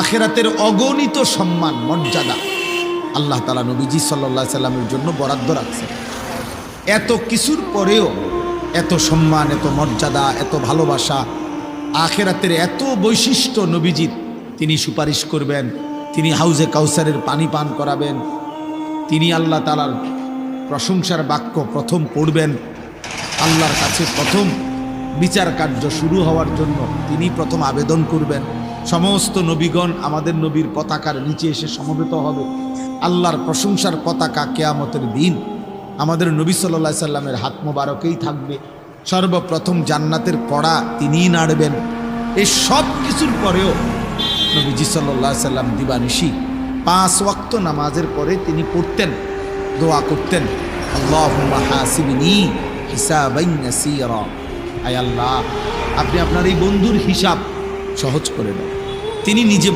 আখিরাতের অগণিত সম্মান মর্যাদা আল্লাহ তাআলা নবীজি সাল্লাল্লাহু আলাইহি সাল্লামের জন্য বরাদ্দ রাখছেন। এত কিছুর পরেও এত সম্মান, এত মর্যাদা, এত ভালোবাসা, আখিরাতের এত বৈশিষ্ট্য নবীজির। তিনি সুপারিশ করবেন, তিনি হাউজে কাউসারের পানি পান করাবেন, তিনি আল্লাহ তাআলার প্রশংসার বাক্য প্রথম পড়বেন, আল্লাহর কাছে প্রথম বিচার কার্য শুরু হওয়ার জন্য তিনি প্রথম আবেদন করবেন। সমস্ত নবীগণ আমাদের নবীর পতাকার নিচে এসে সমবেত হবে। আল্লাহর প্রশংসার পতাকা কিয়ামতের দিন আমাদের নবী সাল্লাল্লাহু আলাইহি সাল্লামের হাত মোবারকেই থাকবে। সর্বপ্রথম জান্নাতের কড়া তিনিই নাড়বেন। এই সব কিছুর পরেও নবীজি সাল্লাল্লাহু আলাইহি সাল্লাম দিবানিশি 5 ওয়াক্ত নামাজের পরে তিনি পড়তেন, দোয়া করতেন, আল্লাহুম্মা হাসিবনি হিসাবান ইয়াসীরা। আয় আল্লাহ, আপনি আপনার এই বন্ধুর হিসাব সহজ করে দেন। তিনি নিজে